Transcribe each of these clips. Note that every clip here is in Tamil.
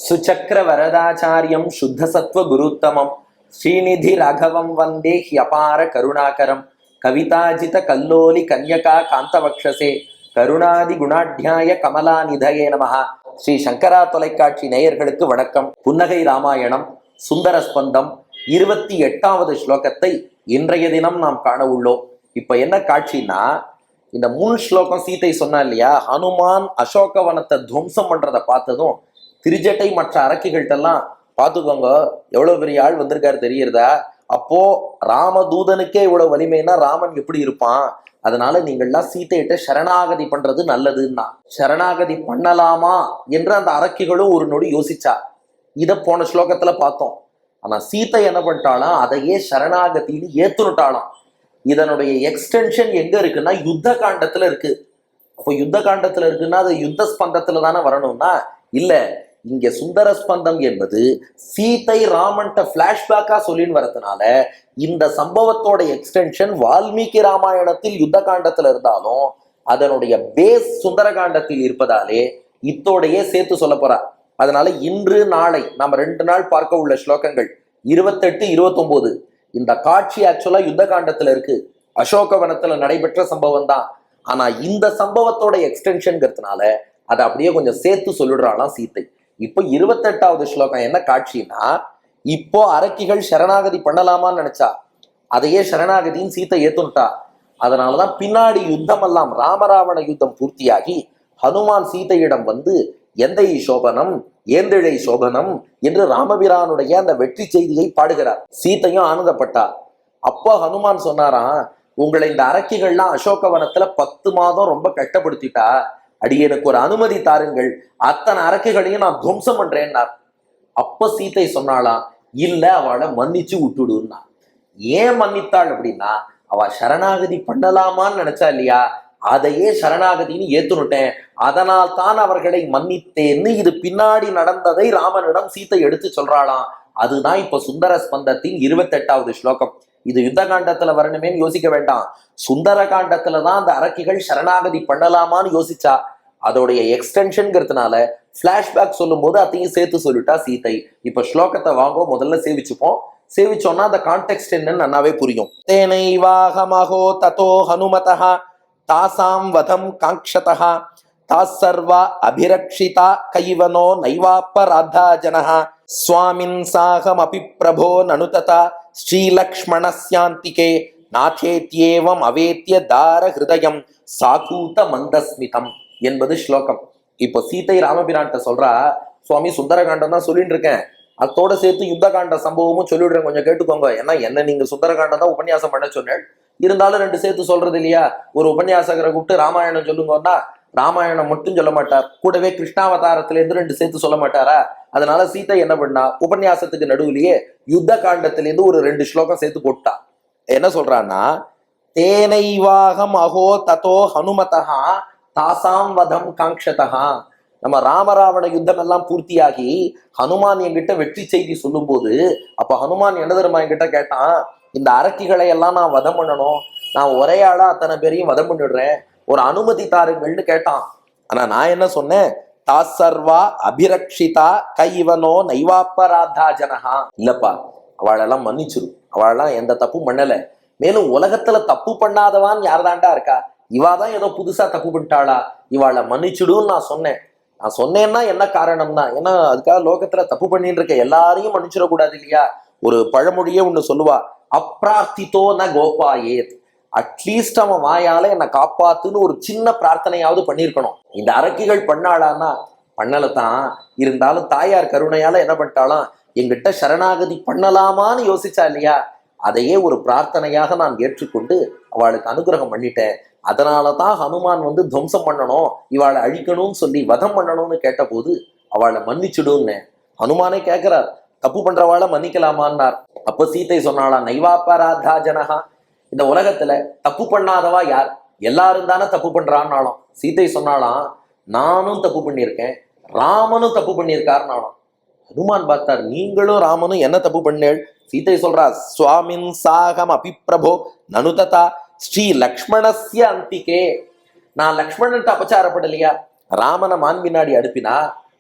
சுச்சக்கர வரதாச்சாரியம் சுத்தசத்வ குருத்தமம் ஸ்ரீநிதி ராகவம் வந்தே ஹியபார கருணாகரம் கவிதாஜித கல்லோலி கன்யகா காந்தவக்ஷசே கருணாதி குணாட்யாய கமலாநிதயே நமஹ. ஸ்ரீ சங்கரா தொலைக்காட்சி நேயர்களுக்கு வணக்கம். புன்னகை ராமாயணம் சுந்தர ஸ்பந்தம் 28வது ஸ்லோகத்தை இன்றைய தினம் நாம் காண உள்ளோம். இப்ப என்ன காட்சின்னா, இந்த முன் ஸ்லோகம் சீதை சொன்னா இல்லையா, ஹனுமான் அசோகவனத்தை துவம்சம் பண்றதை பார்த்ததும் திரிஜட்டை மற்ற அரக்கிகள்கிட்டெல்லாம் பார்த்துக்கோங்க எவ்வளவு பெரிய ஆள் வந்திருக்காரு தெரியுறதா, அப்போ ராமதூதனுக்கே இவ்வளவு வலிமைன்னா ராமன் எப்படி இருப்பான், அதனால நீங்கள்லாம் சீதையிட்ட சரணாகதி பண்றது நல்லதுன்னா. சரணாகதி பண்ணலாமா என்று அந்த அரக்கிகளும் ஒரு நொடி யோசிச்சா. இதை போன ஸ்லோகத்துல பார்த்தோம். ஆனா சீதை என்ன பண்ணிட்டாலாம், அதையே சரணாகத்தின்னு ஏத்துனுட்டாலாம். இதனுடைய எக்ஸ்டென்ஷன் எங்க இருக்குன்னா யுத்த காண்டத்துல இருக்கு. அப்போ யுத்த காண்டத்துல இருக்குன்னா அது யுத்த ஸ்பந்தத்துல தானே வரணும்னா, இல்ல, இங்க சுந்தர ஸ்பந்தம் என்பது சீதை ராமன்ட்ட பிளாஷ்பேக்கா சொல்லின்னு வரதுனால இந்த சம்பவத்தோட எக்ஸ்டென்ஷன் வால்மீகி ராமாயணத்தில் யுத்த காண்டத்துல இருந்தாலும் அதனுடைய பேஸ் சுந்தர காண்டத்தில் இருப்பதாலே இத்தோடையே சேர்த்து சொல்ல போறா. அதனால இன்று நாளை நம்ம 2 நாள் பார்க்க உள்ள ஸ்லோகங்கள் 28, 29. இந்த காட்சி ஆக்சுவலா யுத்த காண்டத்துல இருக்கு, அசோகவனத்துல நடைபெற்ற சம்பவம் தான். ஆனா இந்த சம்பவத்தோட எக்ஸ்டென்ஷன்ங்கிறதுனால அதை அப்படியே கொஞ்சம் சேர்த்து சொல்லிடுறாளாம் சீதை. இப்போ 28வது ஸ்லோகம் என்ன காட்சின்னா, இப்போ அரக்கிகள் சரணாகதி பண்ணலாமான்னு நினைச்சா, அதையே சரணாகதியும் சீத்தை ஏத்துட்டா. அதனாலதான் பின்னாடி யுத்தம் எல்லாம் ராமராவண யுத்தம் பூர்த்தியாகி ஹனுமான் சீதையிடம் வந்து எந்தை சோபனம் ஏந்திழை சோபனம் என்று ராமபிரானுடைய அந்த வெற்றி செய்தியை பாடுகிறார். சீத்தையும் ஆனந்தப்பட்டா. அப்போ ஹனுமான் சொன்னாராம், உங்களை இந்த அரக்கிகள்லாம் அசோகவனத்துல 10 மாதம் ரொம்ப கஷ்டப்படுத்திட்டா, அடியனுக்கு ஒரு அனுமதி தாருங்கள், அத்தனை அரக்கைகளையும் நான் துவம்சம் பண்றேன்னார். அப்ப சீதை சொன்னாலாம், இல்ல, அவளை மன்னிச்சு விட்டுடுன்னா. ஏன் மன்னித்தாள் அப்படின்னா, அவ சரணாகதி பண்ணலாமான்னு நினைச்சா இல்லையா, அதையே சரணாகதின்னு ஏத்துனுட்டேன், அதனால் தான் அவர்களை மன்னித்தேன்னு இது பின்னாடி நடந்ததை ராமனிடம் சீதை எடுத்து சொல்றாளாம். அதுதான் இப்ப சுந்தர ஸ்பந்தத்தின் 28வது ஸ்லோகம். இது யுத்த காண்டத்துல வரணுமேன்னு யோசிக்க வேண்டாம், சுந்தர காண்டத்துலதான் அந்த அரக்கிகள் சரணாகதி பண்ணலாமான்னு யோசிச்சா. அதோடைய எக்ஸ்டென்ஷன்ங்கிறதுனால பிளாஷ்பேக் சொல்லும் போது அதையும் சேர்த்து சொல்லிட்டா சீதை. இப்ப ஸ்லோகத்தை வாங்கோ, முதல்ல சேவிச்சுப்போம். சேவிச்சோம்னா அந்த கான்டெக்ட் என்னன்னு நன்னாவே புரியும். தேனைவாகமஹோ ததோ ஹனுமதஹ தாசாம் வதம் காங்க்ஷதஹ தாசர்வா அபிரக்ஷிதா கைவனோ நைவாப்பராதா ஜனஹ ஸ்வாமின் சாகம் அபி பிரபோ நனுததா ஸ்ரீலக்ஷ்மணஸ்யாந்திகே நாச்சேத்யேவம் அவேத்ய தார ஹிருதயம் சாகூத மந்தஸ்மிதம் என்பது ஸ்லோகம். இப்போ சீதை ராமபிரான்ட்ட சொல்றா, சுவாமி சுந்தரகாண்டம் தான் சொல்லிட்டு இருக்கேன், அதோட சேர்த்து யுத்த காண்ட சம்பவமும் சொல்லிடுறேன், கொஞ்சம் கேட்டுக்கோங்க. ஏன்னா என்ன நீங்க சுந்தரகாண்டம் தான் உபன்யாசம் பண்ண சொன்னேன், இருந்தாலும் 2 சேர்த்து சொல்றது இல்லையா. ஒரு உபன்யாசகரை கூப்பிட்டு ராமாயணம் சொல்லுங்கன்னா ராமாயணம் மட்டும் சொல்ல மாட்டார், கூடவே கிருஷ்ணாவதாரத்துல இருந்து 2 சேர்த்து சொல்ல மாட்டாரா. அதனால சீதை என்ன பண்ணா, உபன்யாசத்துக்கு நடுவுலயே யுத்த காண்டத்திலேருந்து ஒரு 2 ஸ்லோகம் சேர்த்து போட்டா. என்ன சொல்றான்னா, தேனைவாகம் அஹோ ததோ ஹனுமதஹா தாசாம் வதம் காங்க்ஷதஹா. நம்ம ராமராவண யுத்தம் எல்லாம் பூர்த்தியாகி ஹனுமான் என்கிட்ட வெற்றி செய்தி சொல்லும் போது, அப்ப ஹனுமான் என்ன தெரியுமா என்கிட்ட கேட்டான், இந்த அரக்கிகளை எல்லாம் நான் வதம் பண்ணணும், நான் ஒரே ஆளா அத்தனை பேரையும் வதம் பண்ணிடுறேன், ஒரு அனுமதி தாருங்கள்னு கேட்டான். ஆனா நான் என்ன சொன்னேன், தாசர்வா அபிரக்ஷிதா கைவனோ நைவாப்பராதா ஜனஹா. இல்லப்பா, அவளெல்லாம் மன்னிச்சிரு, அவளெல்லாம் எந்த தப்பும் பண்ணல, மேலும் உலகத்துல தப்பு பண்ணாதவான் யார்தாண்டா இருக்கா, இவாதான் ஏதோ புதுசா தப்பு பண்ணிட்டாளா, இவாளை மன்னிச்சுடுன்னு நான் சொன்னேன். நான் சொன்னேன்னா என்ன காரணம்னா, ஏன்னா அதுக்காக லோகத்துல தப்பு பண்ணிட்டு இருக்க எல்லாரையும் மன்னிச்சிடக்கூடாது இல்லையா. ஒரு பழமொழியே ஒண்ணு சொல்லுவா, அப்ரார்த்தித்தோ ந கோபாயேத். அட்லீஸ்ட் அவன் வாயால என்னை காப்பாத்துன்னு ஒரு சின்ன பிரார்த்தனையாவது பண்ணியிருக்கணும். இந்த அரக்கிகள் பண்ணாளான்னா பண்ணலதான், இருந்தாலும் தாயார் கருணையால என்ன பண்ணிட்டாலாம், எங்கிட்ட சரணாகதி பண்ணலாமான்னு யோசிச்சா இல்லையா, அதையே ஒரு பிரார்த்தனையாக நான் ஏற்றுக்கொண்டு அவளுக்கு அனுகிரகம் பண்ணிட்டேன். அதனாலதான் ஹனுமான் வந்து துவம்சம் பண்ணணும், இவாளை அழிக்கணும்னு சொல்லி வதம் பண்ணணும்னு கேட்ட போது அவளை மன்னிச்சுடுன்னு ஹனுமானே கேட்கிறார், தப்பு பண்றவாளை மன்னிக்கலாமான்னார். அப்ப சீதை சொன்னாளா, நைவாப்பராதா ஜனஹா, இந்த உலகத்துல தப்பு பண்ணாதவா யார், எல்லாரும் தானே தப்பு பண்றான்னாலும். சீதை சொன்னாலாம், நானும் தப்பு பண்ணியிருக்கேன், ராமனும் தப்பு பண்ணியிருக்காருனாலும். ஹனுமான் பார்த்தார், நீங்களும் ராமனும் என்ன தப்பு பண்ணேள். சீதை சொல்றா, சுவாமின் சாகம் அபி பிரபோ நனுததா ஸ்ரீ லக்ஷ்மணஸ்ய அந்திகே. நான் லக்ஷ்மணன்ட்டு அபச்சாரப்படலையா, ராமனை மான் பின்னாடி அனுப்பினா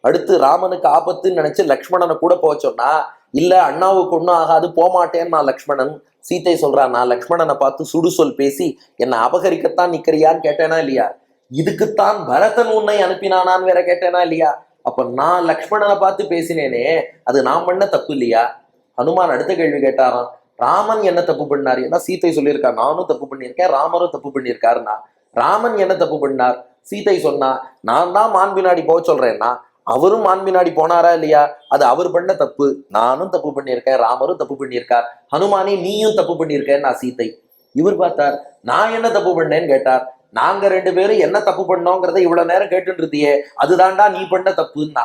அடுத்து ராமனுக்கு ஆபத்துன்னு நினைச்சு லக்ஷ்மணனை கூட போக சொன்னா, இல்ல அண்ணாவுக்கு ஒன்றும் ஆகாது போமாட்டேன்னு நான் லக்ஷ்மணன். சீத்தை சொல்றா, நான் லக்ஷ்மணனை பார்த்து சுடுசொல் பேசி என்னை அபகரிக்கத்தான் நிக்கிறியான்னு கேட்டேனா இல்லையா? இதுக்குத்தான் பரதன் உன்னை அனுப்பினானான்னு வேற கேட்டேனா இல்லையா? அப்ப நான் லக்ஷ்மணனை பார்த்து பேசினேனே, அது நான் பண்ண தப்பு இல்லையா? ஹனுமான் அடுத்த கேள்வி கேட்டாராம், ராமன் என்ன தப்பு பண்ணாரு? ஏன்னா சீத்தை சொல்லியிருக்கா நானும் தப்பு பண்ணியிருக்கேன், ராமரும் தப்பு பண்ணியிருக்காருன்னா. ராமன் என்ன தப்பு பண்ணார்? சீத்தை சொன்னா, நான் தான் மான் பின்னாடி போக சொல்றேன்னா அவரும் மான் பின்னாடி போனாரா இல்லையா? அது அவர் பண்ண தப்பு. நானும் தப்பு பண்ணியிருக்கேன், ராமரும் தப்பு பண்ணியிருக்கார், ஹனுமானே நீயும் தப்பு பண்ணியிருக்கேன் நான் சீத்தை. இவர் பார்த்தார், நான் என்ன தப்பு பண்ணேன்னு கேட்டார். நாங்க 2 பேரும் என்ன தப்பு பண்ணோங்கிறத இவ்வளவு நேரம் கேட்டுட்டு இருந்தியே, அதுதான்டா நீ பண்ண தப்புன்னா.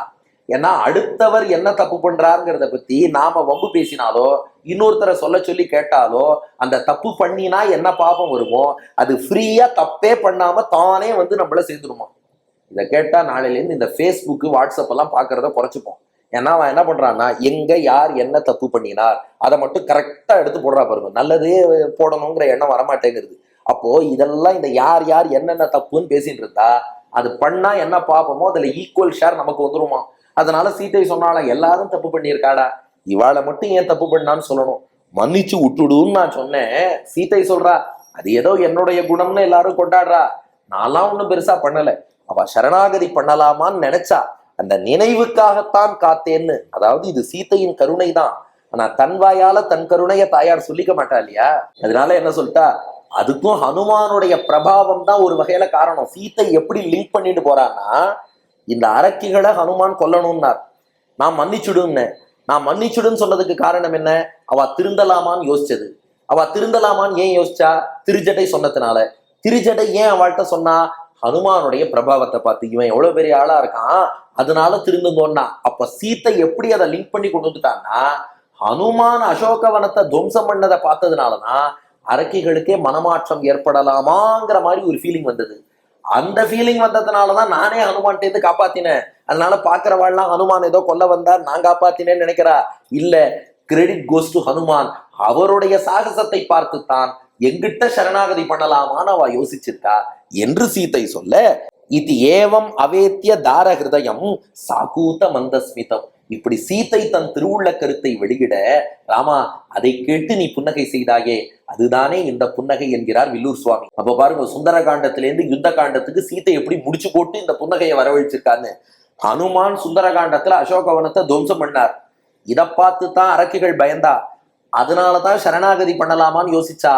ஏன்னா அடுத்தவர் என்ன தப்பு பண்றாருங்கிறத பத்தி நாம வம்பு பேசினாலோ இன்னொருத்தரை சொல்ல சொல்லி கேட்டாலோ அந்த தப்பு பண்ணினா என்ன பாபம் வருமோ அது ஃப்ரீயா தப்பே பண்ணாம தானே வந்து நம்மள சேர்ந்துருமா. இதை கேட்டா நாளையிலேருந்து இந்த ஃபேஸ்புக்கு வாட்ஸ்அப் எல்லாம் பாக்குறத குறைச்சிப்போம். ஏன்னா அவன் என்ன பண்றான்னா, எங்க யார் என்ன தப்பு பண்ணினார் அதை மட்டும் கரெக்டா எடுத்து போடுறா பாருங்க, நல்லதே போடணுங்கிற எண்ணம் வரமாட்டேங்கிறது. அப்போ இதெல்லாம் இந்த யார் யார் என்னென்ன தப்புன்னு பேசிட்டு இருந்தா அது பண்ணா என்ன பாப்போமோ அதுல ஈக்குவல் ஷேர் நமக்கு வந்துருமா. அதனால சீத்தை சொன்னாலும் எல்லாரும் தப்பு பண்ணியிருக்காடா, இவாளை மட்டும் ஏன் தப்பு பண்ணான்னு சொல்லணும், மன்னிச்சு விட்டுடுன்னு நான் சொன்னேன். சீத்தை சொல்றா, அது ஏதோ என்னுடைய குணம்னு எல்லாரும் கொண்டாடுறா, நான்லாம் ஒன்றும் பெருசா பண்ணல, அவ சரணாகதி பண்ணலாமான்னு நினைச்சா அந்த நினைவுக்காகத்தான் காத்தேன்னு. அதாவது இது சீத்தையின் கருணை தான், ஆனா தன் வாயால தன் கருணைய தாயார் சொல்லிக்க மாட்டா இல்லையா? அதனால என்ன சொல்லிட்டா, அதுக்கும் ஹனுமானுடைய பிரபாவம் தான் ஒரு வகையில காரணம். சீத்தை எப்படி லிங்க் பண்ணிட்டு போறான்னா, இந்த அரக்கிகளை ஹனுமான் கொல்லணும்னார், நான் மன்னிச்சுடுன்னு. நான் மன்னிச்சுடுன்னு சொன்னதுக்கு காரணம் என்ன? அவ திருந்தலாமான்னு யோசிச்சது. அவ திருந்தலாமான்னு ஏன் யோசிச்சா? திருஜடை சொன்னதுனால. திருஜடை ஏன் அவள்கிட்ட சொன்னா? ஹனுமானுடைய பிரபாவத்தை பார்த்து, இவன் எவ்வளவு பெரிய ஆளா இருக்கான் அதனால திருந்துங்கோன்னா. அப்ப சீத்தை எப்படி அதை லிங்க் பண்ணி கொண்டு வந்துட்டான்னா, ஹனுமான் அசோகவனத்தை துவம்சம் பண்ணதை பார்த்ததுனாலதான் அரக்கிகளுக்கே மனமாற்றம் ஏற்படலாமாங்கிற மாதிரி ஒரு ஃபீலிங் வந்தது. அந்த ஃபீலிங் வந்ததுனாலதான் நானே ஹனுமான்ட்டேருந்து காப்பாத்தினேன். அதனால பாக்குறவாள்லாம் ஹனுமான் ஏதோ கொல்ல வந்தார் நான் காப்பாத்தினேன்னு நினைக்கிறா. இல்ல, கிரெடிட் கோஸ் டு ஹனுமான். அவருடைய சாகசத்தை பார்த்துத்தான் எங்கிட்ட சரணாகதி பண்ணலாமான்னு அவ யோசிச்சிருக்கா என்று சீத்தை சொல்ல, இது ஏவம் அவேத்திய தார ஹிருதயம் சாகூத மந்தஸ்மிதம். இப்படி சீத்தை தன் திருவுள்ள கருத்தை வெளியிட, ராமா அதை கேட்டு நீ புன்னகை செய்தாயே, அதுதானே இந்த புன்னகை என்கிறார் வில்லூர் சுவாமி. அப்ப பாருங்க, சுந்தர காண்டத்திலேருந்து யுத்த காண்டத்துக்கு சீத்தை எப்படி முடிச்சு போட்டு இந்த புன்னகையை வரவழைச்சிருக்கான்னு. ஹனுமான் சுந்தர காண்டத்துல அசோகவனத்தை துவம்சம் பண்ணார், இதை பார்த்து தான் அரக்கிகள் பயந்தா, அதனாலதான் சரணாகதி பண்ணலாமான்னு யோசிச்சா.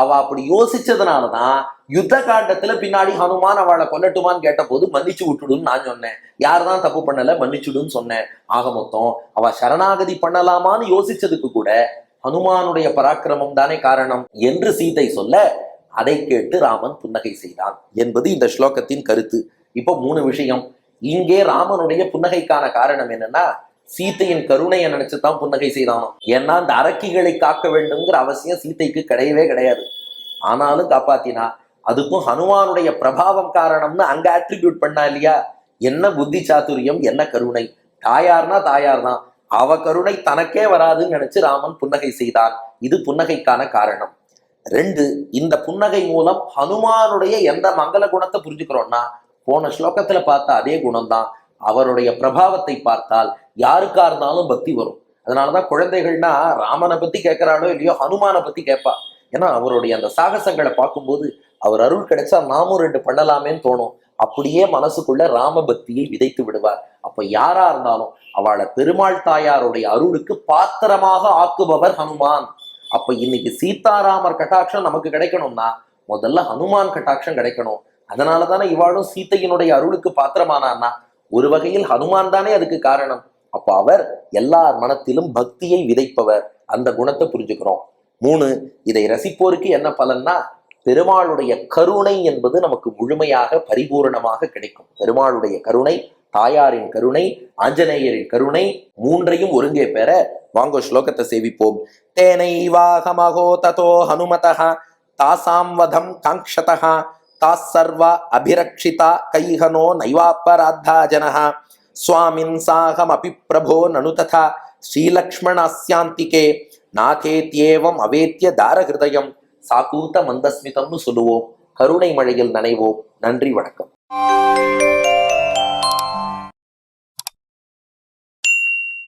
அவ அப்படி யோசிச்சதுனாலதான் யுத்த காண்டத்துல பின்னாடி ஹனுமான் அவளை கொல்லட்டுமான்னு கேட்ட போது மன்னிச்சு விட்டுடுன்னு நான் சொன்னேன். யாருதான் தப்பு பண்ணல, மன்னிச்சுடுன்னு சொன்னேன். ஆக மொத்தம் அவ சரணாகதி பண்ணலாமான்னு யோசிச்சதுக்கு கூட ஹனுமானுடைய பராக்கிரமம் தானே காரணம் என்று சீதை சொல்ல, அதை கேட்டு ராமன் புன்னகை செய்தான் என்பது இந்த ஸ்லோகத்தின் கருத்து. இப்போ 3 விஷயம். இங்கே ராமனுடைய புன்னகைக்கான காரணம் என்னன்னா, சீத்தையின் கருணையை நினைச்சுதான் புன்னகை செய்தானோ. ஏன்னா அந்த அரக்கிகளை காக்க வேண்டும்ங்கிற அவசியம் சீத்தைக்கு கிடையவே கிடையாது, ஆனாலும் காப்பாத்தினா. அதுக்கும் ஹனுமானுடைய பிரபாவம் காரணம்னு அங்க அட்ரிபியூட் பண்ணா இல்லையா? என்ன புத்தி சாதுரியம், என்ன கருணை. தாயார்னா தாயார் தான், அவ கருணை தனக்கே வராதுன்னு நினைச்சு ராமன் புன்னகை செய்தான். இது புன்னகைக்கான காரணம். 2, இந்த புன்னகை மூலம் ஹனுமானுடைய எந்த மங்கள குணத்தை புரிஞ்சுக்கிறோம்னா, போன ஸ்லோகத்துல பார்த்த அதே குணம்தான். அவருடைய பிரபாவத்தை பார்த்தால் யாருக்கா இருந்தாலும் பக்தி வரும். அதனாலதான் குழந்தைகள்னா ராமனை பத்தி கேட்கிறாளோ இல்லையோ ஹனுமானை பத்தி கேட்பா. ஏன்னா அவருடைய அந்த சாகசங்களை பார்க்கும்போது அவர் அருள் கிடைச்சா நாமும் 2 பண்ணலாமேன்னு தோணும். அப்படியே மனசுக்குள்ள ராம பக்தியை விதைத்து விடுவார். அப்ப யாரா இருந்தாலும் அவளை பெருமாள் தாயாருடைய அருளுக்கு பாத்திரமாக ஆக்குபவர் ஹனுமான். அப்ப இன்னைக்கு சீதாராமர் கட்டாட்சம் நமக்கு கிடைக்கணும்னா முதல்ல ஹனுமான் கட்டாட்சம் கிடைக்கணும். அதனாலதானே இவாளும் சீத்தையினுடைய அருளுக்கு பாத்திரமானான்னா ஒரு வகையில் ஹனுமான் தானே அதுக்கு காரணம். அப்ப அவர் எல்லார் மனத்திலும் பக்தியை விதைப்பவர். அந்த குணத்தை புரிஞ்சுக்கிறோம். 3, இதை ரசிப்போருக்கு என்ன பலன்னா, பெருமாளுடைய கருணை என்பது நமக்கு முழுமையாக பரிபூரணமாக கிடைக்கும். பெருமாளுடைய கருணை, தாயாரின் கருணை, ஆஞ்சநேயரின் கருணை, 3ஐயும் ஒருங்கே பெற வாங்கோ ஸ்லோகத்தை சேவிப்போம். தேனைவாகமகோ ததோ ஹனுமதஹ தாசாம் வதம் காங்க்ஷதஹ தாசர்வ அபிரக்ஷிதா கைஹனோ நைவாப்பராத்தா ஜனஹ சுவாமின் சாகம் அபி பிரபோ நனு ததா ஸ்ரீலக்ஷ்மணாஸ்யாந்திகே நாகேத்யேவம் அவேத்திய தாரஹிருதயம் சாகூத மந்தஸ்மிதம்னு சொல்லுவோம். கருணை மழையில் நனைவோம். நன்றி, வணக்கம்.